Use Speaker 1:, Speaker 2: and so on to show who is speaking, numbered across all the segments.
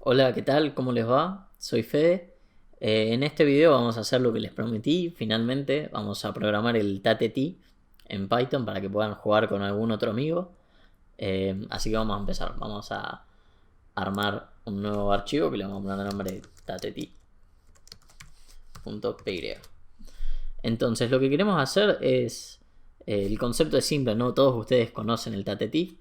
Speaker 1: Hola, ¿qué tal? ¿Cómo les va? Soy Fede. En este video vamos a hacer lo que les prometí. Finalmente vamos a programar el TateT en Python para que puedan jugar con algún otro amigo. Así que vamos a empezar. Vamos a armar un nuevo archivo que le vamos a poner el nombre de tatet.py. Entonces lo que queremos hacer es... el concepto es simple, ¿no? Todos ustedes conocen el TateT.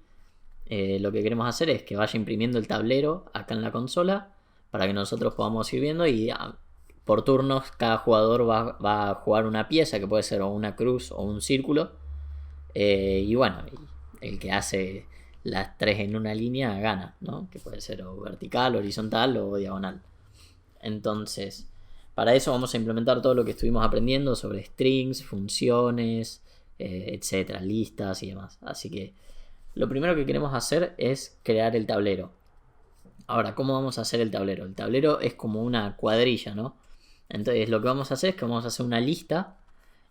Speaker 1: Lo que queremos hacer es que vaya imprimiendo el tablero acá en la consola para que nosotros podamos ir viendo y por turnos cada jugador va a jugar una pieza que puede ser o una cruz o un círculo. Y bueno, el que hace las tres en una línea gana, ¿no? Que puede ser o vertical, horizontal o diagonal. Entonces, para eso vamos a implementar todo lo que estuvimos aprendiendo sobre strings, funciones, etcétera, listas y demás. Así que lo primero que queremos hacer es crear el tablero. Ahora, ¿cómo vamos a hacer el tablero? El tablero es como una cuadrilla, ¿no? Entonces lo que vamos a hacer es que vamos a hacer una lista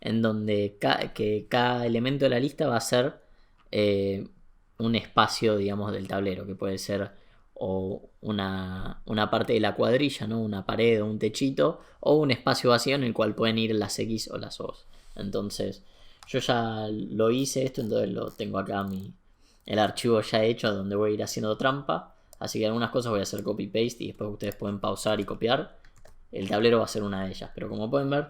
Speaker 1: en donde cada elemento de la lista va a ser un espacio, digamos, del tablero, que puede ser o una parte de la cuadrilla, ¿no? Una pared o un techito, o un espacio vacío en el cual pueden ir las X o las O. Entonces, yo ya lo hice esto, entonces lo tengo acá el archivo ya hecho donde voy a ir haciendo trampa. Así que algunas cosas voy a hacer copy paste y después ustedes pueden pausar y copiar. El tablero va a ser una de ellas, pero como pueden ver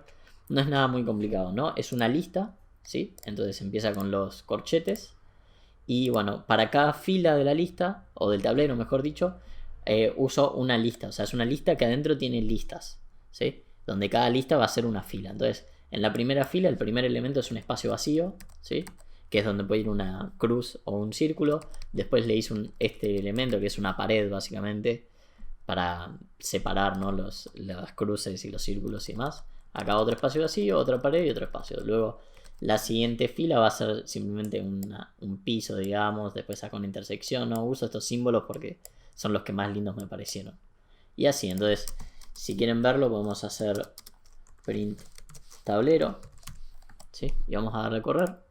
Speaker 1: no es nada muy complicado, ¿no? Es una lista, ¿sí? Entonces empieza con los corchetes y bueno, para cada fila de la lista, o del tablero mejor dicho, uso una lista, o sea, es una lista que adentro tiene listas, ¿sí? Donde cada lista va a ser una fila. Entonces, en la primera fila, el primer elemento es un espacio vacío, ¿sí? Que es donde puede ir una cruz o un círculo. Después le hice este elemento que es una pared básicamente para separar, ¿no? las cruces y los círculos y demás. Acá otro espacio vacío, otra pared y otro espacio. Luego la siguiente fila va a ser simplemente un piso, digamos. Después saco una intersección. No uso estos símbolos porque son los que más lindos me parecieron. Y así, entonces, si quieren verlo, podemos hacer print tablero, ¿sí? Y vamos a darle a correr.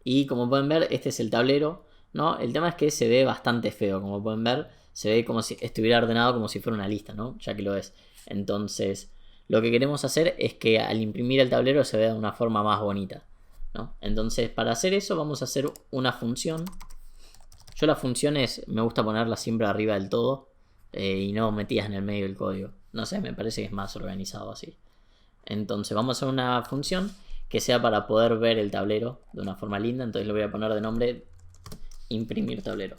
Speaker 1: Y como pueden ver, este es el tablero, ¿no? El tema es que se ve bastante feo, como pueden ver. Se ve como si estuviera ordenado como si fuera una lista, ¿no? Ya que lo es. Entonces, lo que queremos hacer es que al imprimir el tablero se vea de una forma más bonita, ¿no? Entonces, para hacer eso vamos a hacer una función. Yo las funciones me gusta ponerlas siempre arriba del todo y no metidas en el medio del código. No sé, me parece que es más organizado así. Entonces vamos a hacer una función que sea para poder ver el tablero de una forma linda. Entonces le voy a poner de nombre imprimir tablero.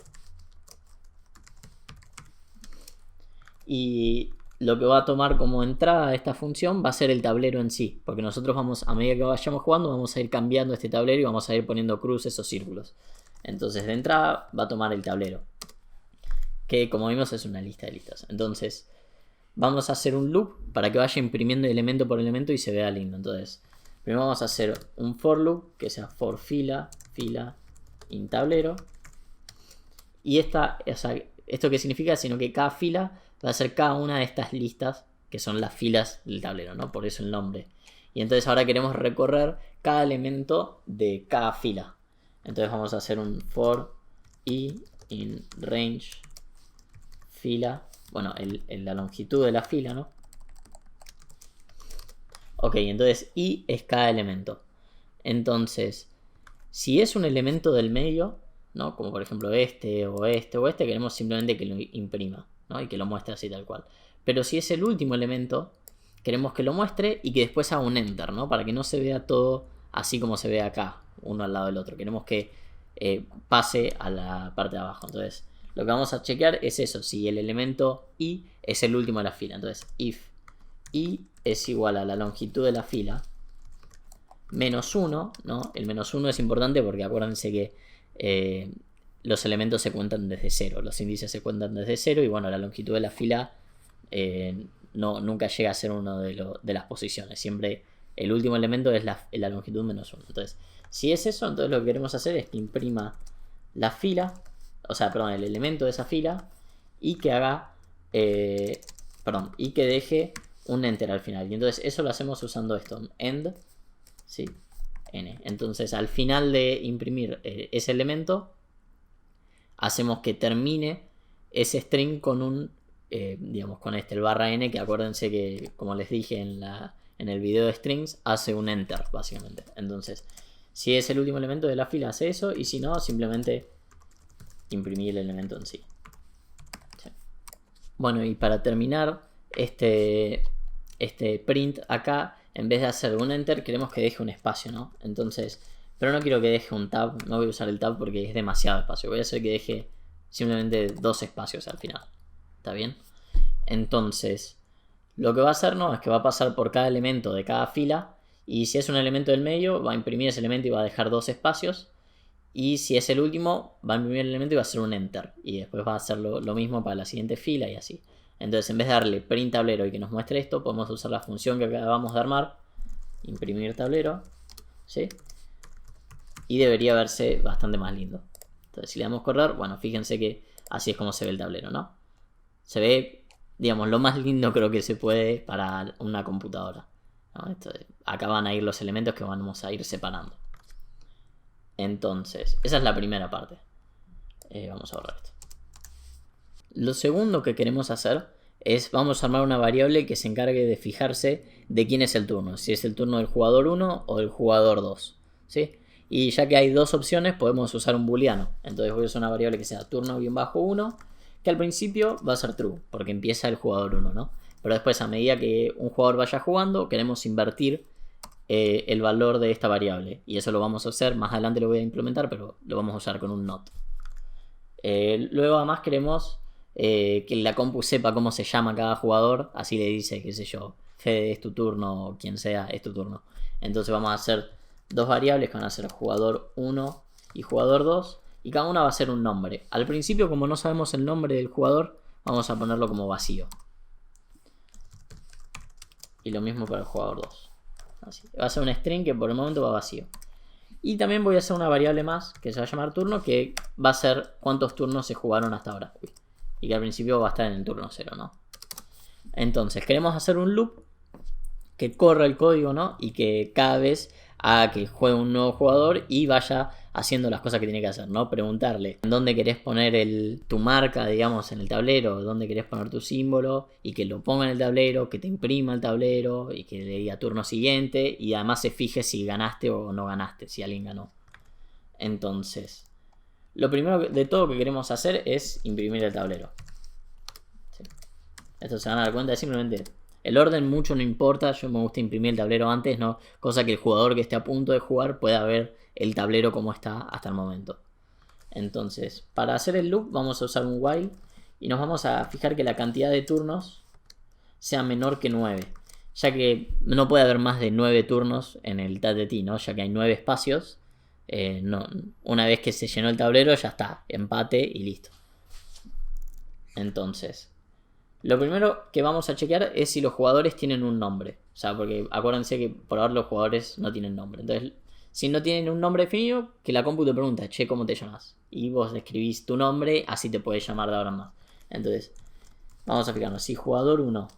Speaker 1: Y lo que va a tomar como entrada esta función va a ser el tablero en sí. Porque nosotros vamos, a medida que vayamos jugando, vamos a ir cambiando este tablero y vamos a ir poniendo cruces o círculos. Entonces de entrada va a tomar el tablero, que como vimos es una lista de listas. Entonces vamos a hacer un loop para que vaya imprimiendo elemento por elemento y se vea lindo. Entonces primero vamos a hacer un for loop que sea for fila, in tablero. Y esto que significa, sino que cada fila va a ser cada una de estas listas que son las filas del tablero, ¿no? Por eso el nombre. Y entonces ahora queremos recorrer cada elemento de cada fila. Entonces vamos a hacer un for i in range fila. Bueno, la longitud de la fila, ¿no? Ok, entonces i es cada elemento. Entonces, si es un elemento del medio, ¿no? Como por ejemplo este o este o este, queremos simplemente que lo imprima, ¿no? Y que lo muestre así tal cual. Pero si es el último elemento, queremos que lo muestre y que después haga un enter, ¿no? Para que no se vea todo así como se ve acá, uno al lado del otro. Queremos que pase a la parte de abajo. Entonces, lo que vamos a chequear es eso, si el elemento i es el último de la fila. Entonces, if i es igual a la longitud de la fila menos 1, ¿no? El menos 1 es importante porque acuérdense que los elementos se cuentan desde 0, los índices se cuentan desde 0 y bueno, la longitud de la fila nunca llega a ser uno de las posiciones, siempre el último elemento es la longitud menos 1. Entonces, si es eso, entonces lo que queremos hacer es que imprima la fila, o sea, perdón, el elemento de esa fila y que haga, y que deje un enter al final. Y entonces eso lo hacemos usando esto, end, ¿sí? N. Entonces al final de imprimir ese elemento, hacemos que termine ese string con un, digamos, con el barra n, que acuérdense que, como les dije en el video de strings, hace un enter, básicamente. Entonces, si es el último elemento de la fila, hace eso, y si no, simplemente imprimir el elemento en sí. ¿Sí? Bueno, y para terminar este print acá, en vez de hacer un enter, queremos que deje un espacio, ¿no? Entonces, pero no quiero que deje un tab, no voy a usar el tab porque es demasiado espacio. Voy a hacer que deje simplemente 2 espacios al final. ¿Está bien? Entonces, lo que va a hacer, ¿no?, es que va a pasar por cada elemento de cada fila, y si es un elemento del medio, va a imprimir ese elemento y va a dejar 2 espacios. Y si es el último, va a imprimir el elemento y va a hacer un enter. Y después va a hacer lo mismo para la siguiente fila y así. Entonces, en vez de darle print tablero y que nos muestre esto, podemos usar la función que acabamos de armar, imprimir tablero, ¿sí? Y debería verse bastante más lindo. Entonces, si le damos correr, bueno, fíjense que así es como se ve el tablero, ¿no? Se ve, digamos, lo más lindo creo que se puede para una computadora, ¿no? Acá van a ir los elementos que vamos a ir separando. Entonces, esa es la primera parte. Vamos a borrar esto. Lo segundo que queremos hacer es, vamos a armar una variable que se encargue de fijarse de quién es el turno. Si es el turno del jugador 1 o del jugador 2, ¿sí? Y ya que hay 2 opciones, podemos usar un booleano. Entonces voy a usar una variable que sea turno-1, que al principio va a ser true, porque empieza el jugador 1, ¿no? Pero después, a medida que un jugador vaya jugando, queremos invertir el valor de esta variable. Y eso lo vamos a hacer, más adelante lo voy a implementar, pero lo vamos a usar con un not. Luego además queremos que la compu sepa cómo se llama cada jugador. Así le dice, qué sé yo, Fede es tu turno, o quien sea es tu turno. Entonces vamos a hacer 2 variables que van a ser jugador 1 y jugador 2. Y cada una va a ser un nombre. Al principio, como no sabemos el nombre del jugador, vamos a ponerlo como vacío. Y lo mismo para el jugador 2. Así. Va a ser un string que por el momento va vacío. Y también voy a hacer una variable más que se va a llamar turno, que va a ser cuántos turnos se jugaron hasta ahora. Y que al principio va a estar en el turno 0, ¿no? Entonces, queremos hacer un loop que corra el código, ¿no? Y que cada vez haga que juegue un nuevo jugador y vaya haciendo las cosas que tiene que hacer, ¿no? Preguntarle dónde querés poner tu marca, digamos, en el tablero, dónde querés poner tu símbolo, y que lo ponga en el tablero, que te imprima el tablero y que le diga turno siguiente, y además se fije si ganaste o no ganaste, si alguien ganó. Entonces, lo primero de todo que queremos hacer es imprimir el tablero. ¿Sí? Esto se van a dar cuenta, simplemente el orden mucho no importa. Yo me gusta imprimir el tablero antes, ¿no? Cosa que el jugador que esté a punto de jugar pueda ver el tablero como está hasta el momento. Entonces, para hacer el loop vamos a usar un while y nos vamos a fijar que la cantidad de turnos sea menor que 9, ya que no puede haber más de 9 turnos en el TATT, ¿no? Ya que hay 9 espacios. Una vez que se llenó el tablero ya está, empate y listo. Entonces, lo primero que vamos a chequear es si los jugadores tienen un nombre. O sea, porque acuérdense que por ahora los jugadores no tienen nombre. Entonces, si no tienen un nombre definido, que la compu te pregunta, che, ¿cómo te llamas? Y vos escribís tu nombre, así te puedes llamar de ahora en más. Entonces, vamos a fijarnos. Si jugador 1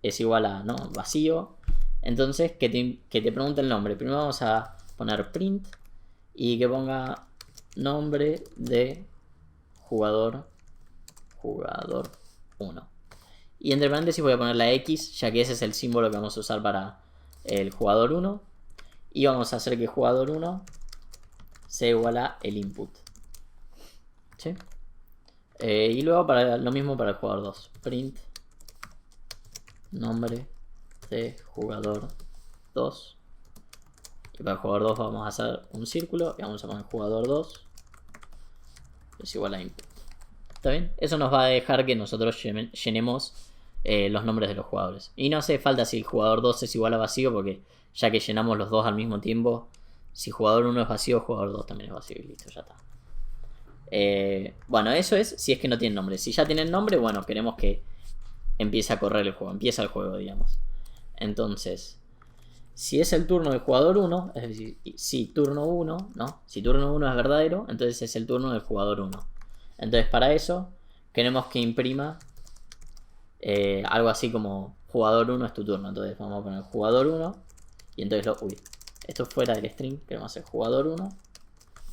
Speaker 1: es igual a, ¿no?, vacío, entonces que te pregunte el nombre. Primero vamos a poner print y que ponga nombre de jugador 1. Y entre paréntesis voy a poner la X, ya que ese es el símbolo que vamos a usar para el jugador 1. Y vamos a hacer que jugador 1 sea igual a el input. ¿Sí? Y luego lo mismo para el jugador 2. Print nombre de jugador 2. Y para el jugador 2 vamos a hacer un círculo y vamos a poner jugador 2 es igual a input. ¿Está bien? Eso nos va a dejar que nosotros llenemos los nombres de los jugadores. Y no hace falta si el jugador 2 es igual a vacío, porque ya que llenamos los dos al mismo tiempo, si jugador 1 es vacío, jugador 2 también es vacío y listo, ya está. Bueno, eso es si es que no tienen nombre. Si ya tienen nombre, bueno, queremos que empiece a correr el juego, empieza el juego, digamos. Entonces, si es el turno del jugador 1, es decir, si turno 1, ¿no? Si turno 1 es verdadero, entonces es el turno del jugador 1. Entonces, para eso, queremos que imprima algo así como jugador 1 es tu turno. Entonces, vamos a poner jugador 1. Y entonces, esto fuera del string, queremos hacer jugador 1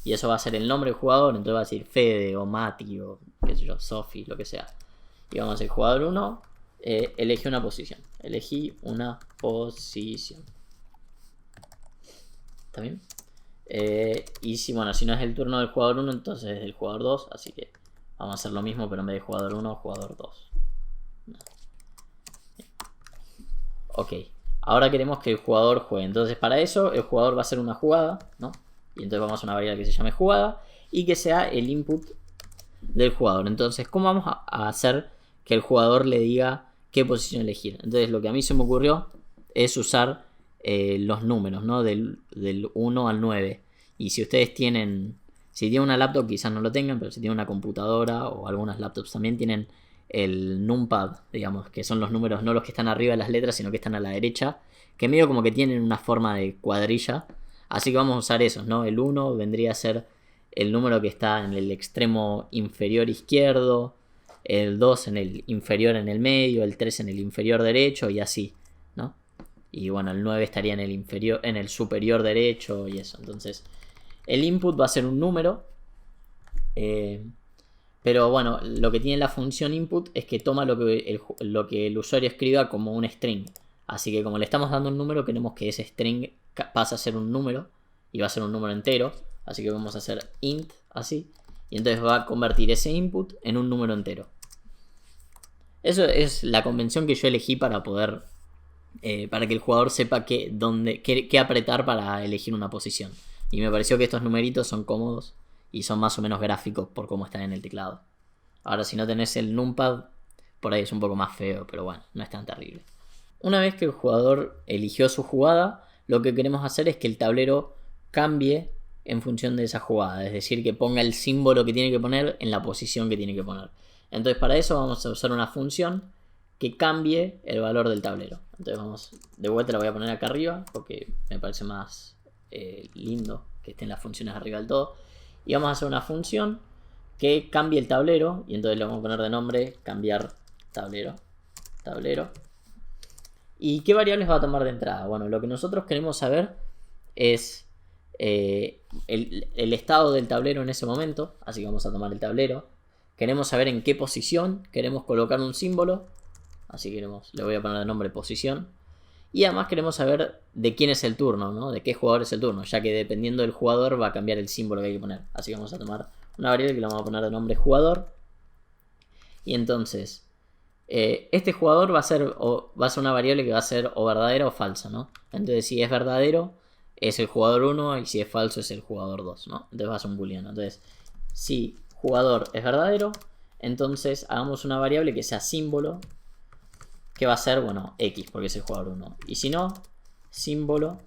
Speaker 1: Y eso va a ser el nombre del jugador. Entonces va a decir Fede o Mati o qué sé yo, Sofi, lo que sea. Y vamos a decir jugador 1, elegí una posición. Elegí una posición. ¿Está bien? Y si, bueno, si no es el turno del jugador 1, entonces es del jugador 2. Así que vamos a hacer lo mismo, pero en vez de jugador 1, jugador 2. No. Ok. Ahora queremos que el jugador juegue. Entonces para eso el jugador va a hacer una jugada, ¿no? Y entonces vamos a una variable que se llame jugada. Y que sea el input del jugador. Entonces, ¿cómo vamos a hacer que el jugador le diga qué posición elegir? Entonces lo que a mí se me ocurrió es usar los números, ¿no? Del 1 al 9. Y si ustedes tienen... Si tienen una laptop quizás no lo tengan, pero si tienen una computadora o algunas laptops también tienen el numpad, digamos, que son los números no los que están arriba de las letras, sino que están a la derecha, que medio como que tienen una forma de cuadrilla. Así que vamos a usar esos, ¿no? El 1 vendría a ser el número que está en el extremo inferior izquierdo, el 2 en el inferior en el medio, el 3 en el inferior derecho y así, ¿no? Y bueno, el 9 estaría en el inferior, en el superior derecho y eso. Entonces, el input va a ser un número. Pero bueno, lo que tiene la función input es que toma lo que el usuario escriba como un string. Así que como le estamos dando un número, queremos que ese string pase a ser un número. Y va a ser un número entero. Así que vamos a hacer int así. Y entonces va a convertir ese input en un número entero. Eso es la convención que yo elegí para poder... para que el jugador sepa qué apretar para elegir una posición. Y me pareció que estos numeritos son cómodos y son más o menos gráficos por cómo están en el teclado. Ahora si no tenés el numpad, por ahí es un poco más feo, pero bueno, no es tan terrible. Una vez que el jugador eligió su jugada, lo que queremos hacer es que el tablero cambie en función de esa jugada. Es decir, que ponga el símbolo que tiene que poner en la posición que tiene que poner. Entonces para eso vamos a usar una función que cambie el valor del tablero. Entonces vamos, de vuelta la voy a poner acá arriba porque me parece más lindo que estén las funciones arriba del todo. Y vamos a hacer una función que cambie el tablero. Y entonces le vamos a poner de nombre cambiar tablero. ¿Y qué variables va a tomar de entrada? Bueno, lo que nosotros queremos saber es el estado del tablero en ese momento. Así que vamos a tomar el tablero. Queremos saber en qué posición queremos colocar un símbolo. Así que le voy a poner de nombre posición. Y además queremos saber de quién es el turno, ¿no? De qué jugador es el turno, ya que dependiendo del jugador va a cambiar el símbolo que hay que poner. Así que vamos a tomar una variable que le vamos a poner de nombre jugador. Y entonces, este jugador va a ser una variable que va a ser o verdadera o falsa, ¿no? Entonces si es verdadero es el jugador 1 y si es falso es el jugador 2, ¿no? Entonces va a ser un booleano. Entonces, si jugador es verdadero, entonces hagamos una variable que sea símbolo, que va a ser, bueno, X, porque es el jugador 1. Y si no, símbolo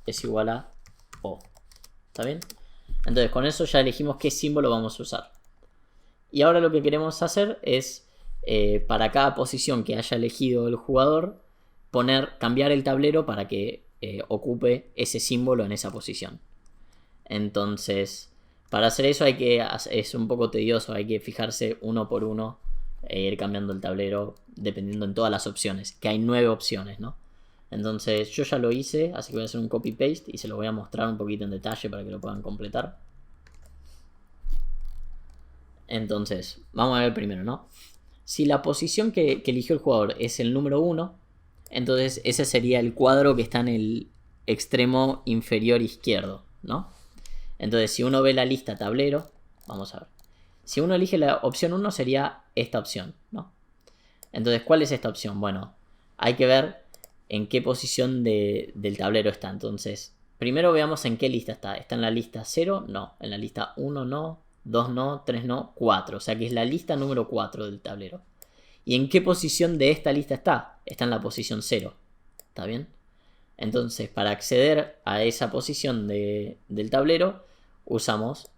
Speaker 1: es igual a O. ¿Está bien? Entonces con eso ya elegimos qué símbolo vamos a usar. Y ahora lo que queremos hacer es, para cada posición que haya elegido el jugador, cambiar el tablero para que ocupe ese símbolo en esa posición. Entonces, para hacer eso es un poco tedioso, hay que fijarse uno por uno e ir cambiando el tablero dependiendo en todas las opciones, que hay 9 opciones, ¿no? Entonces yo ya lo hice, así que voy a hacer un copy paste y se lo voy a mostrar un poquito en detalle para que lo puedan completar. Entonces, vamos a ver primero, ¿no? Si la posición que eligió el jugador es el número 1, entonces ese sería el cuadro que está en el extremo inferior izquierdo, ¿no? Entonces si uno ve la lista tablero, vamos a ver. Si uno elige la opción 1 sería esta opción, ¿no? Entonces, ¿cuál es esta opción? Bueno, hay que ver en qué posición del tablero está. Entonces, primero veamos en qué lista está. ¿Está en la lista 0? No. En la lista 1 no, 2 no, 3 no, 4. O sea que es la lista número 4 del tablero. ¿Y en qué posición de esta lista está? Está en la posición 0. ¿Está bien? Entonces, para acceder a esa posición del tablero, usamos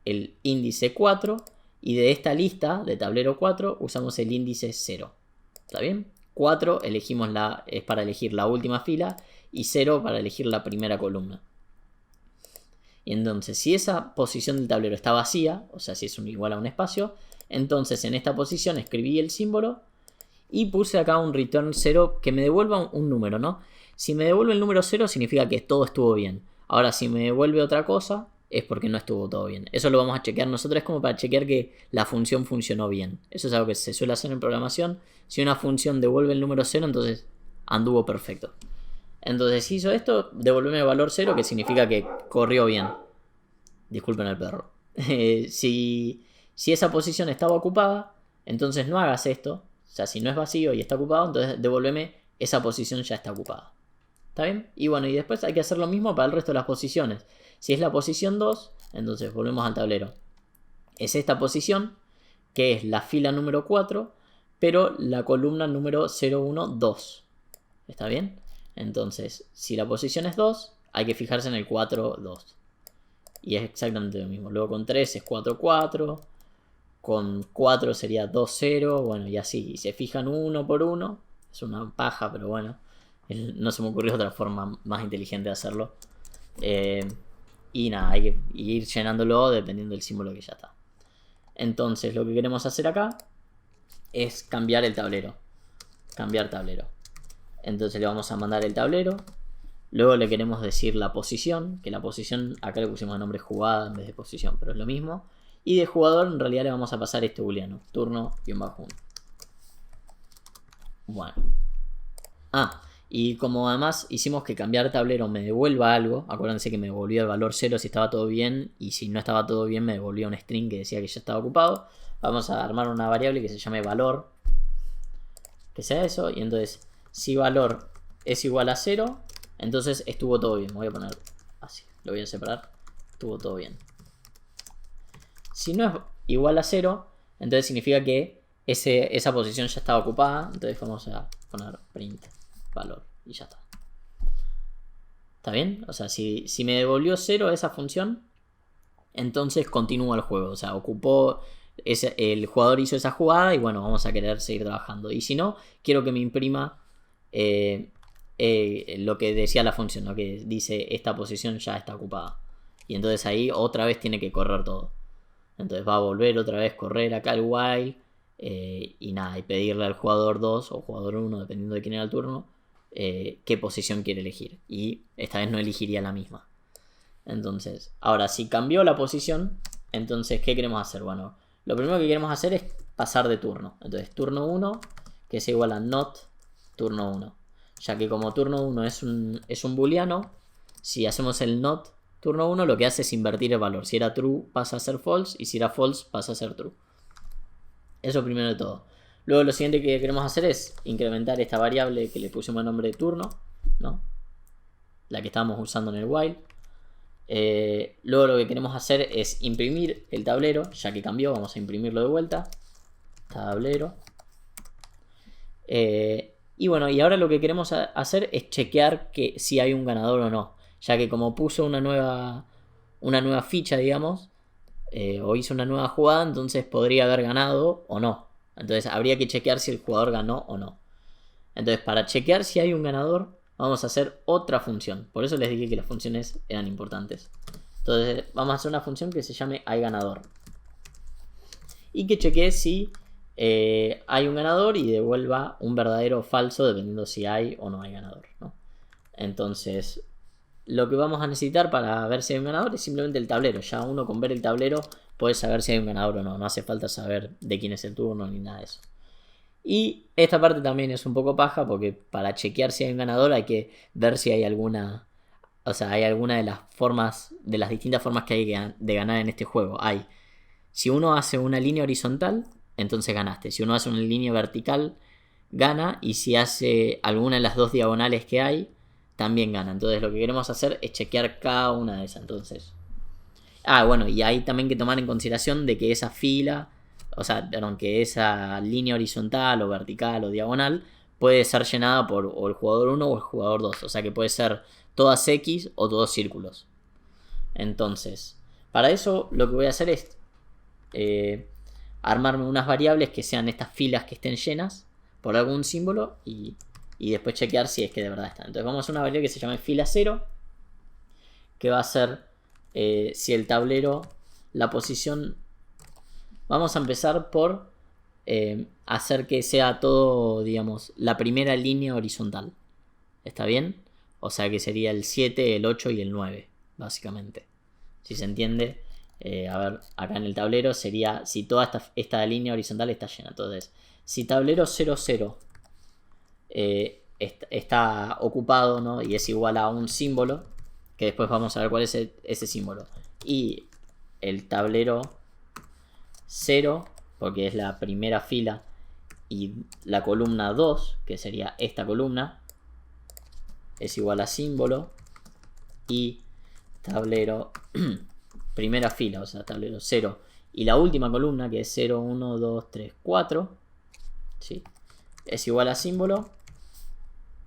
Speaker 1: el índice 4 y de esta lista de tablero 4 usamos el índice 0. ¿Está bien? 4 es para elegir la última fila y 0 para elegir la primera columna. Y entonces si esa posición del tablero está vacía, o sea si es igual a un espacio, entonces en esta posición escribí el símbolo y puse acá un return 0 que me devuelva un número, ¿no? Si me devuelve el número 0 significa que todo estuvo bien. Ahora si me devuelve otra cosa, es porque no estuvo todo bien. Eso lo vamos a chequear nosotros, es como para chequear que la función funcionó bien. Eso es algo que se suele hacer en programación. Si una función devuelve el número 0, entonces anduvo perfecto. Entonces, si hizo esto, devolveme el valor 0, que significa que corrió bien. Disculpen el perro. Si esa posición estaba ocupada, entonces no hagas esto. O sea, si no es vacío y está ocupado, entonces devolveme esa posición ya está ocupada. ¿Está bien? Y bueno, y después hay que hacer lo mismo para el resto de las posiciones. Si es la posición 2, entonces volvemos al tablero. Es esta posición, que es la fila número 4, pero la columna número 0, 1, 2. ¿Está bien? Entonces, si la posición es 2, hay que fijarse en el 4, 2. Y es exactamente lo mismo. Luego con 3 es 4, 4. Con 4 sería 2, 0. Bueno, y así. Y se fijan uno por uno. Es una paja, pero bueno. No se me ocurrió otra forma más inteligente de hacerlo. Y nada, hay que ir llenándolo dependiendo del símbolo que ya está. Entonces, lo que queremos hacer acá es cambiar el tablero. Cambiar tablero. Entonces le vamos a mandar el tablero. Luego le queremos decir la posición. Que la posición, acá le pusimos el nombre jugada en vez de posición, pero es lo mismo. Y de jugador en realidad le vamos a pasar este booleano. Turno-1. Bueno. Y como además hicimos que cambiar tablero me devuelva algo, acuérdense que me devolvía el valor 0 si estaba todo bien, y si no estaba todo bien me devolvía un string que decía que ya estaba ocupado. Vamos a armar una variable que se llame valor, que sea eso, y entonces si valor es igual a 0, entonces estuvo todo bien. Voy a poner así, lo voy a separar, estuvo todo bien. Si no es igual a 0, entonces significa que esa posición ya estaba ocupada, entonces vamos a poner print valor y ya está. ¿Está bien? O sea, si me devolvió 0 esa función, entonces continúa el juego. O sea, ocupó, el jugador hizo esa jugada y bueno, vamos a querer seguir trabajando. Y si no, quiero que me imprima lo que decía la función, ¿no? Que dice esta posición ya está ocupada. Y entonces ahí otra vez tiene que correr todo. Entonces va a volver otra vez, correr acá el while. Y nada, y pedirle al jugador 2 o jugador 1, dependiendo de quién era el turno, qué posición quiere elegir. Y esta vez no elegiría la misma. Entonces, ahora si cambió la posición, entonces ¿qué queremos hacer? Bueno, lo primero que queremos hacer es pasar de turno. Entonces turno 1, que es igual a not turno 1. Ya que como turno 1 es un booleano, si hacemos el not turno 1, lo que hace es invertir el valor. Si era true pasa a ser false, y si era false pasa a ser true. Eso primero de todo. Luego lo siguiente que queremos hacer es incrementar esta variable que le pusimos el nombre de turno, ¿no? La que estábamos usando en el while. Luego lo que queremos hacer es imprimir el tablero, ya que cambió, vamos a imprimirlo de vuelta. Tablero. Y bueno, y ahora lo que queremos hacer es chequear que si hay un ganador o no. Ya que como puso una nueva ficha, digamos, o hizo una nueva jugada, entonces podría haber ganado o no. Entonces habría que chequear si el jugador ganó o no. Entonces para chequear si hay un ganador, vamos a hacer otra función. Por eso les dije que las funciones eran importantes. Entonces vamos a hacer una función que se llame hayGanador. Y que chequee si hay un ganador y devuelva un verdadero o falso dependiendo si hay o no hay ganador, ¿no? Entonces lo que vamos a necesitar para ver si hay un ganador es simplemente el tablero. Ya uno con ver el tablero puede saber si hay un ganador o no. No hace falta saber de quién es el turno ni nada de eso. Y esta parte también es un poco paja porque para chequear si hay un ganador hay que ver si hay alguna... O sea, hay alguna de las formas, de las distintas formas que hay de ganar en este juego. Si uno hace una línea horizontal, entonces ganaste. Si uno hace una línea vertical, gana. Y si hace alguna de las dos diagonales que hay, también gana. Entonces lo que queremos hacer es chequear cada una de esas. Entonces, bueno, y hay también que tomar en consideración de que esa fila, o sea, perdón, que esa línea horizontal o vertical o diagonal puede ser llenada por o el jugador 1 o el jugador 2. O sea que puede ser todas X o todos círculos. Entonces, para eso lo que voy a hacer es armarme unas variables que sean estas filas que estén llenas por algún símbolo y después chequear si es que de verdad están. Entonces vamos a hacer una variable que se llame fila 0, que va a ser si el tablero, la posición... Vamos a empezar por hacer que sea todo, digamos, la primera línea horizontal. ¿Está bien? O sea que sería el 7, el 8 y el 9, básicamente. Si se entiende, a ver, acá en el tablero sería si toda esta línea horizontal está llena. Entonces, si tablero 0, 0 está ocupado, ¿no? Y es igual a un símbolo, que después vamos a ver cuál es ese símbolo. Y el tablero 0, porque es la primera fila, y la columna 2, que sería esta columna, es igual a símbolo, y tablero primera fila, o sea, tablero 0, y la última columna, que es 0, 1, 2, 3, 4, ¿sí? Es igual a símbolo.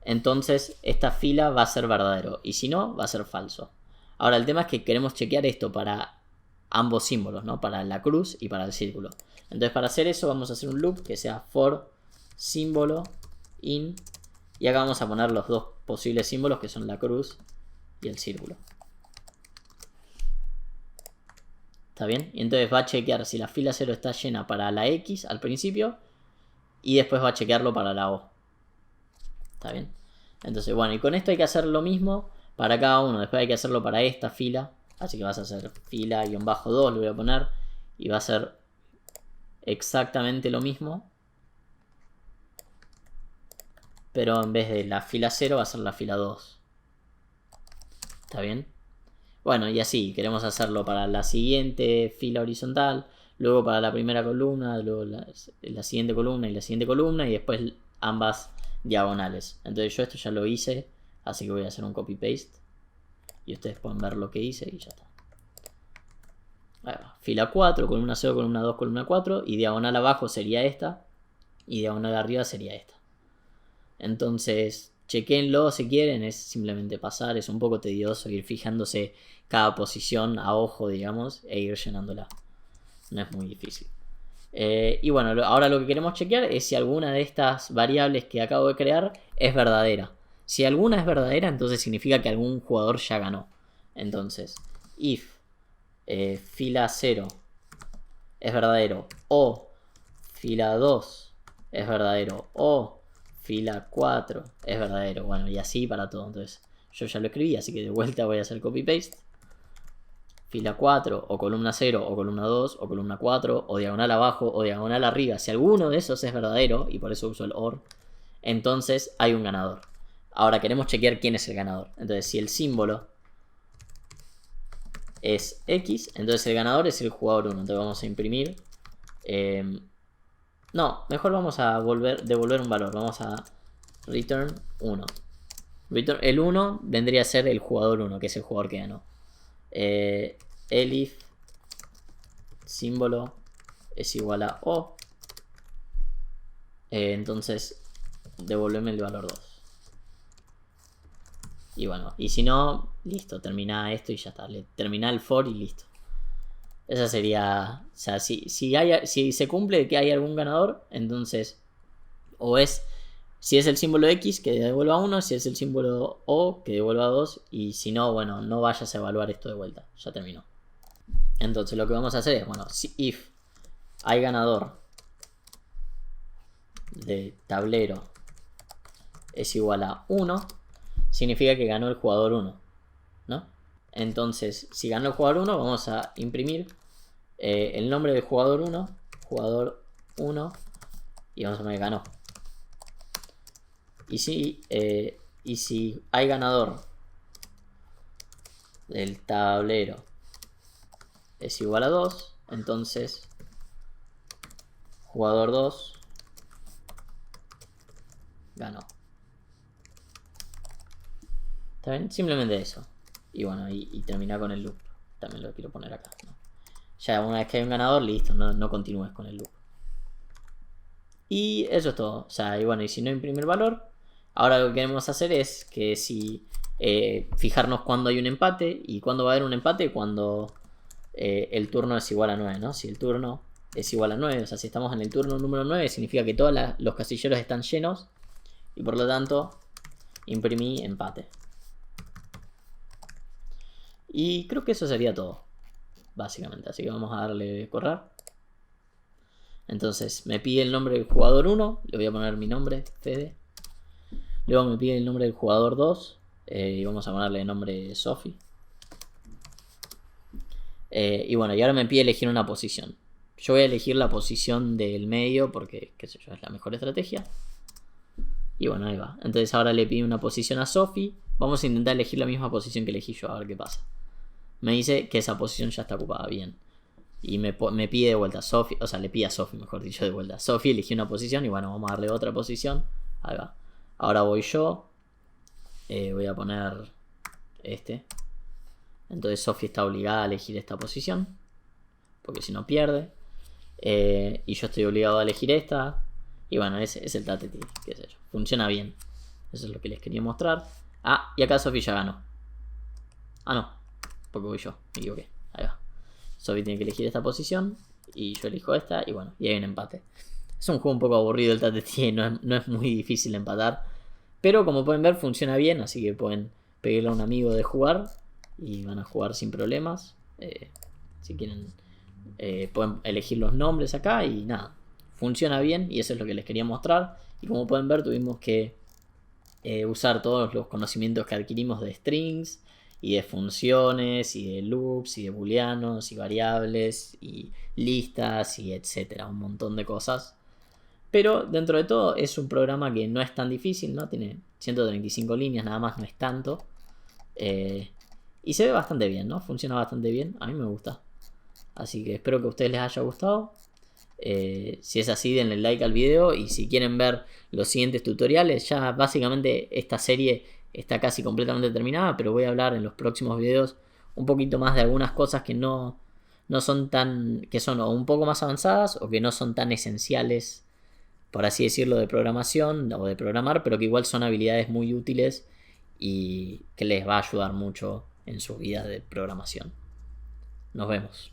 Speaker 1: Entonces esta fila va a ser verdadero, y si no, va a ser falso. Ahora el tema es que queremos chequear esto para ambos símbolos, ¿no? Para la cruz y para el círculo. Entonces para hacer eso vamos a hacer un loop que sea for símbolo in, y acá vamos a poner los dos posibles símbolos, que son la cruz y el círculo. ¿Está bien? Y entonces va a chequear si la fila 0 está llena para la X al principio, y después va a chequearlo para la O. ¿Está bien? Entonces, bueno, y con esto hay que hacer lo mismo para cada uno. Después hay que hacerlo para esta fila. Así que vas a hacer fila-2, le voy a poner. Y va a ser exactamente lo mismo. Pero en vez de la fila 0 va a ser la fila 2. ¿Está bien? Bueno, y así. Queremos hacerlo para la siguiente fila horizontal. Luego para la primera columna. Luego la siguiente columna y la siguiente columna. Y después ambas diagonales. Entonces yo esto ya lo hice, así que voy a hacer un copy paste y ustedes pueden ver lo que hice y ya está. Ahí va. Fila 4, columna 0, columna 2, columna 4, y diagonal abajo sería esta y diagonal arriba sería esta. Entonces chequenlo si quieren, es simplemente pasar, es un poco tedioso ir fijándose cada posición a ojo, digamos, e ir llenándola. No es muy difícil. Y bueno, ahora lo que queremos chequear es si alguna de estas variables que acabo de crear es verdadera. Si alguna es verdadera, entonces significa que algún jugador ya ganó. Entonces, if fila 0 es verdadero, o fila 2 es verdadero, o fila 4 es verdadero. Bueno, y así para todo. Entonces, yo ya lo escribí, así que de vuelta voy a hacer copy paste. Fila 4, o columna 0, o columna 2, o columna 4, o diagonal abajo, o diagonal arriba. Si alguno de esos es verdadero, y por eso uso el OR, entonces hay un ganador. Ahora queremos chequear quién es el ganador. Entonces si el símbolo es X, entonces el ganador es el jugador 1. Entonces vamos a imprimir. No, mejor vamos a devolver un valor. Vamos a return 1. El 1 vendría a ser el jugador 1, que es el jugador que ganó. Elif símbolo es igual a O. Entonces devolveme el valor 2. Y bueno, y si no, listo, termina esto y ya está. Termina el for y listo. Esa sería, o sea, si se cumple que hay algún ganador, entonces o es, si es el símbolo X, que devuelva 1, si es el símbolo O, que devuelva 2, y si no, bueno, no vayas a evaluar esto de vuelta, ya terminó. Entonces lo que vamos a hacer es, bueno, si if hay ganador de tablero es igual a 1, significa que ganó el jugador 1, ¿no? Entonces, si ganó el jugador 1, vamos a imprimir el nombre del jugador 1, y vamos a poner ganó. Y si hay ganador del tablero es igual a 2, entonces jugador 2 ganó. ¿Está bien? Simplemente eso. Y bueno, y terminar con el loop. También lo quiero poner acá, ¿no? Ya una vez que hay un ganador, listo, no continúes con el loop. Y eso es todo. O sea, y bueno, y si no imprimir valor, ahora lo que queremos hacer es que si fijarnos cuando hay un empate. ¿Y cuándo va a haber un empate? Cuando el turno es igual a 9, ¿no? Si el turno es igual a 9, o sea, si estamos en el turno número 9, significa que todos los casilleros están llenos. Y por lo tanto, imprimí empate. Y creo que eso sería todo, básicamente. Así que vamos a darle correr. Entonces me pide el nombre del jugador 1. Le voy a poner mi nombre, Fede. Luego me pide el nombre del jugador 2. Y vamos a ponerle el nombre Sophie. Y bueno, y ahora me pide elegir una posición. Yo voy a elegir la posición del medio porque, qué sé yo, es la mejor estrategia. Y bueno, ahí va. Entonces ahora le pido una posición a Sophie. Vamos a intentar elegir la misma posición que elegí yo, a ver qué pasa. Me dice que esa posición ya está ocupada, bien. Y me pide de vuelta a Sophie, o sea, le pide a Sophie, mejor dicho, de vuelta. Sophie eligió una posición y bueno, vamos a darle otra posición. Ahí va. Ahora voy yo. Voy a poner este. Entonces Sophie está obligada a elegir esta posición, porque si no pierde. Y yo estoy obligado a elegir esta. Y bueno, ese es el TATETI, qué sé yo. Funciona bien. Eso es lo que les quería mostrar. Ah, y acá Sophie ya ganó. Ah, no. Porque voy yo, me equivoqué. Ahí va. Sophie tiene que elegir esta posición. Y yo elijo esta. Y bueno, y hay un empate. Es un juego un poco aburrido el TATETI. No es muy difícil empatar. Pero como pueden ver, funciona bien. Así que pueden pedirle a un amigo de jugar. Y van a jugar sin problemas. Si quieren, pueden elegir los nombres acá. Y nada, funciona bien. Y eso es lo que les quería mostrar. Y como pueden ver, tuvimos que usar todos los conocimientos que adquirimos de strings y de funciones y de loops y de booleanos y variables y listas y etcétera, un montón de cosas. Pero dentro de todo es un programa que no es tan difícil, ¿no? Tiene 135 líneas, nada más, no es tanto. Y se ve bastante bien, ¿no? Funciona bastante bien, a mí me gusta. Así que espero que a ustedes les haya gustado. Si es así, denle like al video. Y si quieren ver los siguientes tutoriales, ya básicamente esta serie está casi completamente terminada. Pero voy a hablar en los próximos videos un poquito más de algunas cosas que no son tan, que son o un poco más avanzadas o que no son tan esenciales, por así decirlo, de programación o de programar, pero que igual son habilidades muy útiles y que les va a ayudar mucho en sus vidas de programación. Nos vemos.